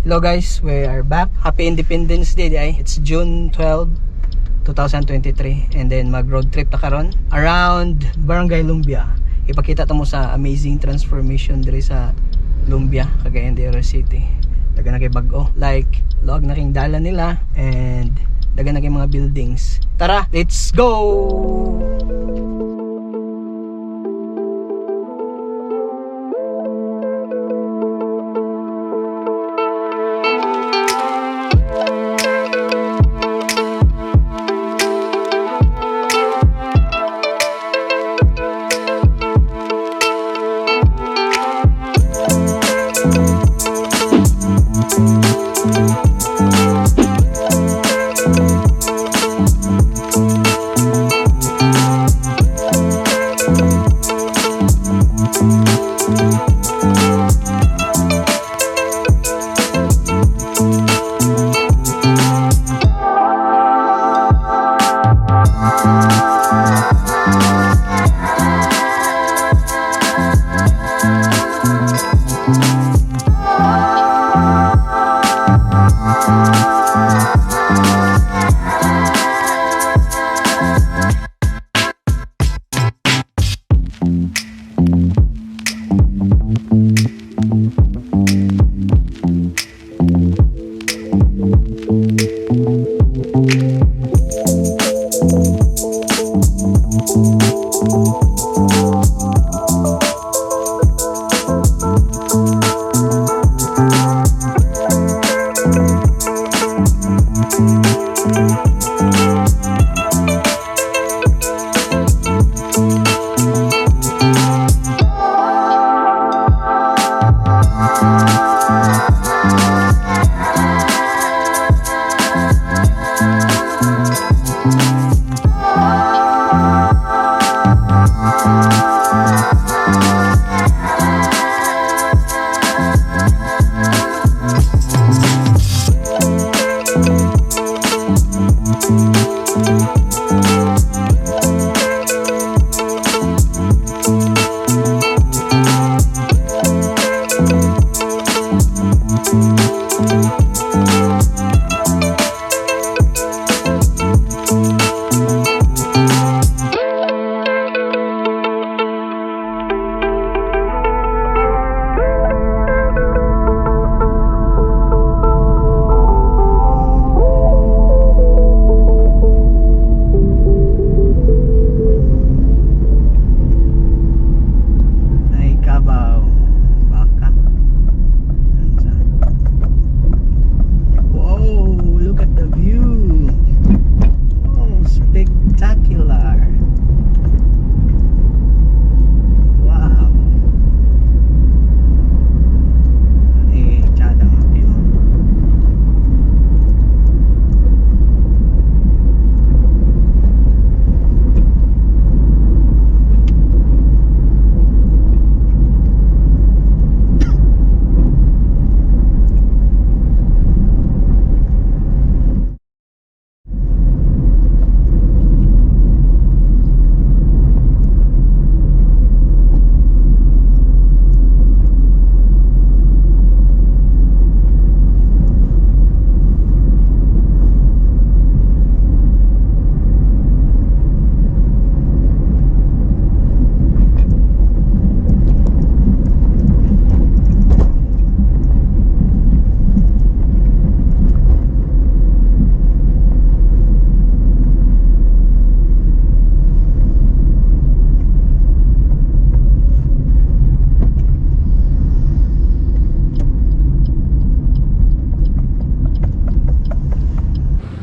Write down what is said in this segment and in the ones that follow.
Hello guys, we are back. Happy Independence Day ay. It's June 12, 2023. And then mag road trip ta karon around Barangay Lumbia. Ipakita ta mo sa amazing transformation diri sa Lumbia, Cagayan de Oro City. Dagan na kay bag-o. Like log na king dala nila and dagan na kay mga buildings. Tara, let's go.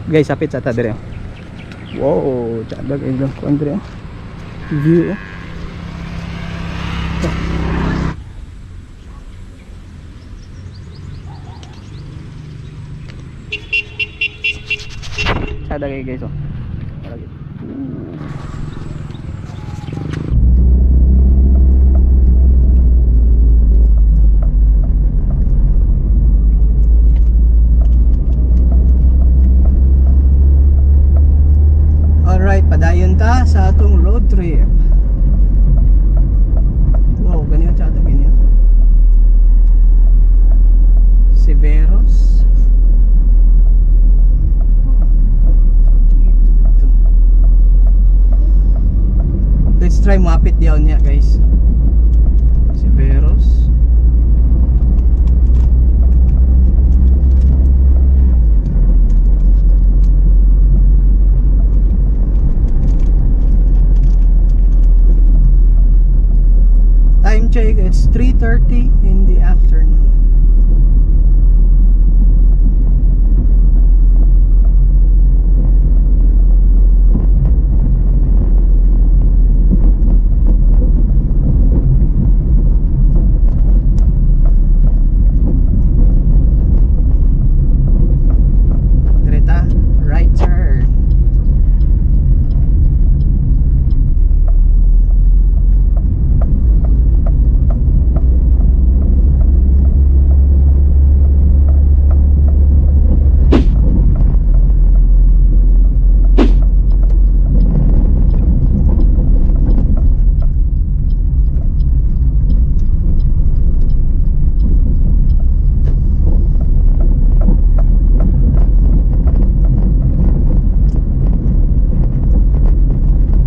Guys, sapit sa ta dire. Wow, cadag ilong ko andre. View. Cadag guys oh. Alright, padayon ta sa atong road trip. Wow, ganyan chata, ganyan. Severos. try mapit diyaw niya guys. Severos. Time check, it's 3:30 in the afternoon. Direta, right turn.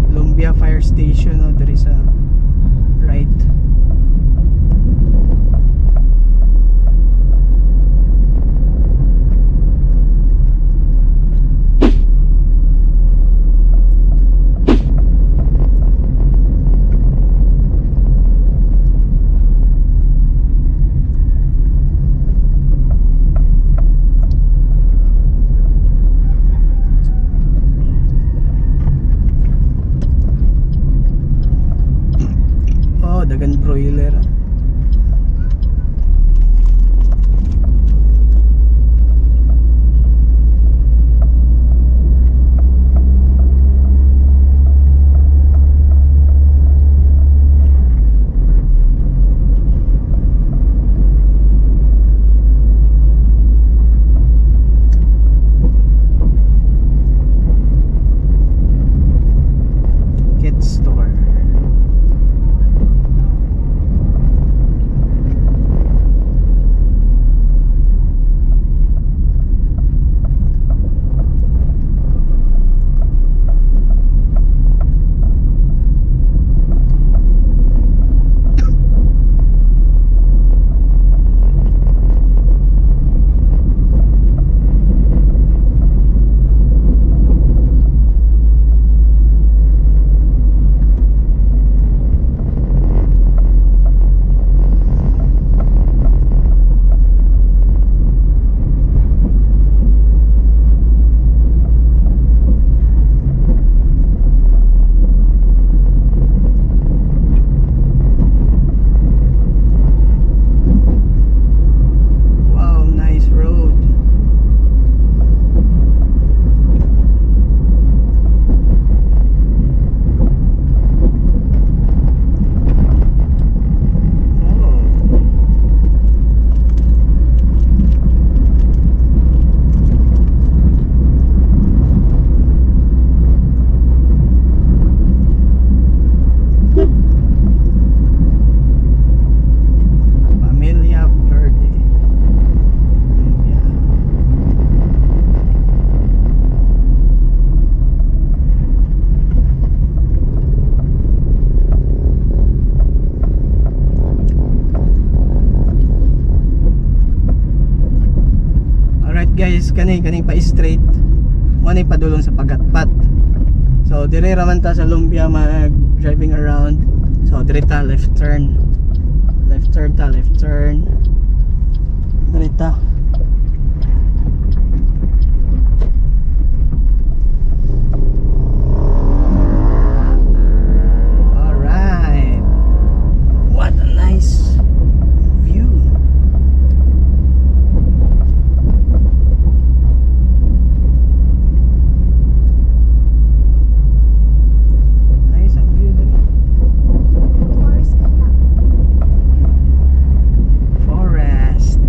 Lumbia Fire Station, oh, there is a right. Oh, dagan broiler. Kid store. Wow, nice road. Oh. Familia Verde. Lumbia. Alright guys, kani pa straight. Mani padulong sa Pagatpat. So dire raman ta sa Lumbia mag driving around. So dire ta left turn. Left turn ta, left turn. Dire ta. Alright. What a nice view. Nice ang view dali. Forest na. Forest.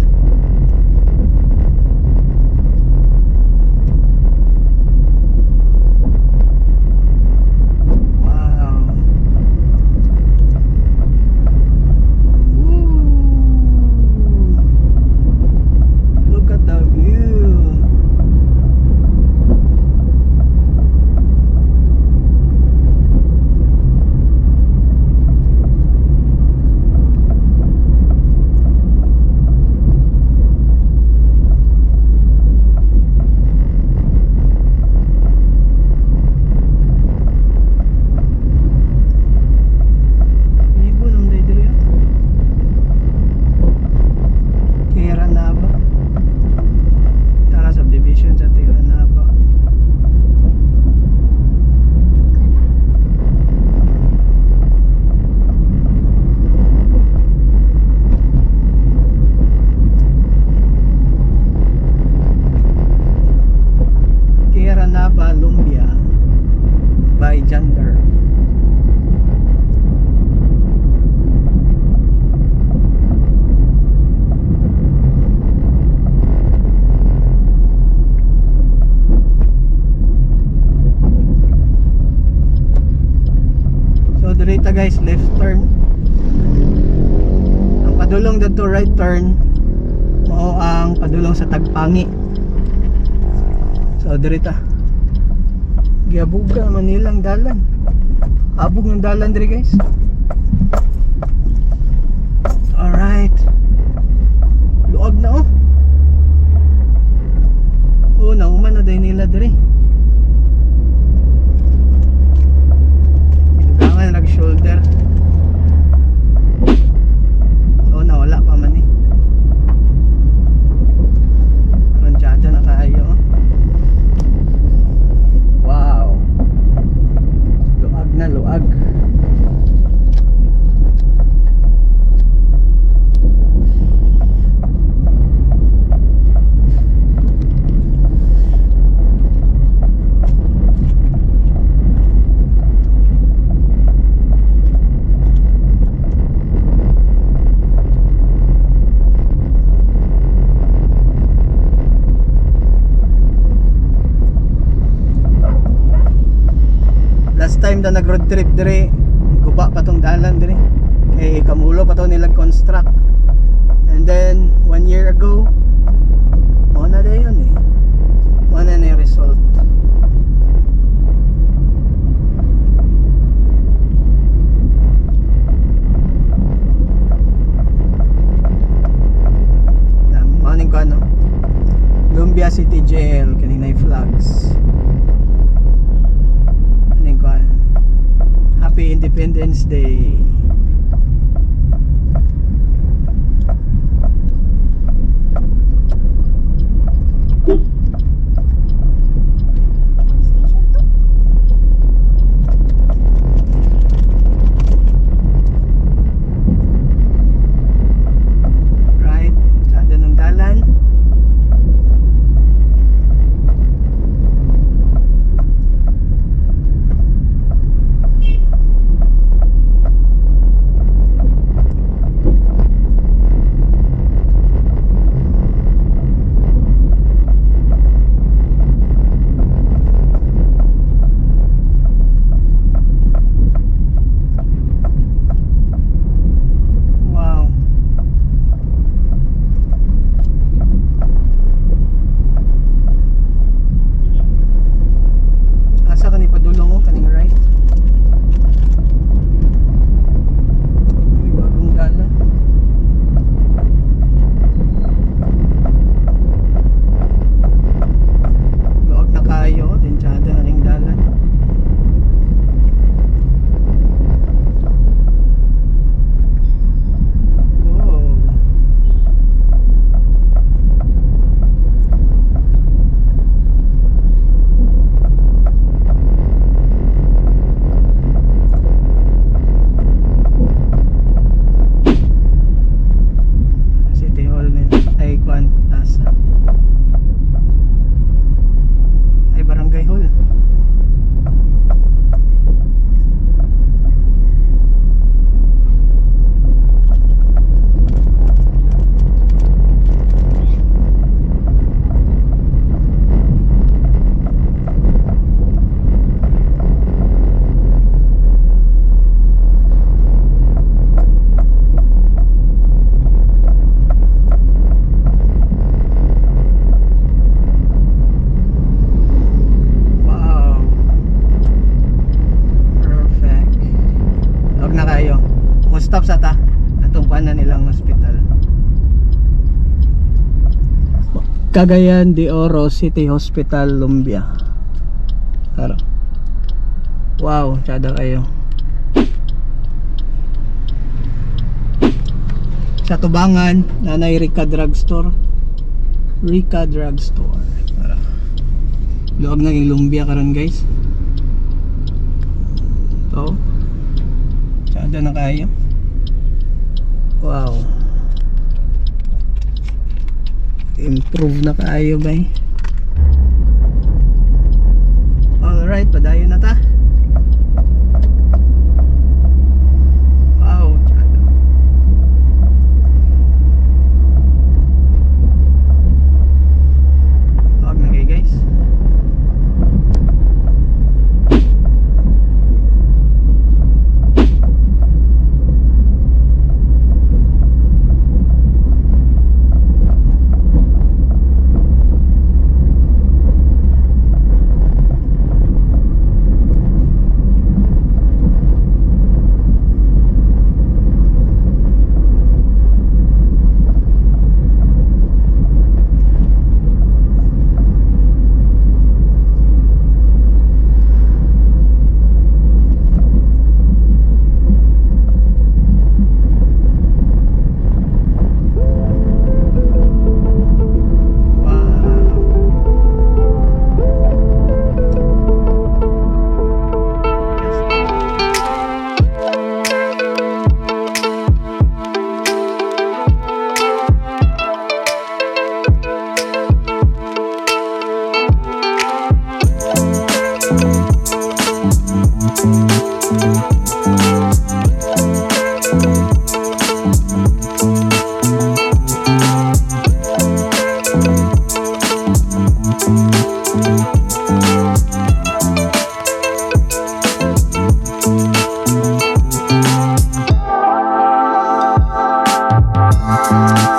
ta guys, left turn. Ang padulong dito right turn, mao ang padulong sa Tagpangi. So diri ta. Giabuga man nilang dalan. Abog ng dalan diri guys. Alright. Luag na oh. Oh, nauman na din nila diri. Inugangan nag-shoulder. So nawala pa man eh. Ranjada na kaayo oh. Wow. Luag na luag. Time na nag road trip dire, guba pa tong dalan dire kay kamulo pa to nilag construct. And then 1 year ago mo na day yun eh, mo na yung result. Morning ko ano, Lumbia City Jail kanina'y flags. Happy Independence Day. Right, sada ng dalan. Stop sa ta atong kuanan nilang hospital. Cagayan de Oro City Hospital, Lumbia. Tara. Wow, tsada kayo. Sa Tubangan, nanay Rica Drugstore. Rica Drugstore. Tara. Loob ng Lumbia karon guys. To. Tsada na kayo. Wow. Improve na kaayo ba eh. Alright, padayon na ta. Wow, tsada. Huwag na kayo guys. Bye.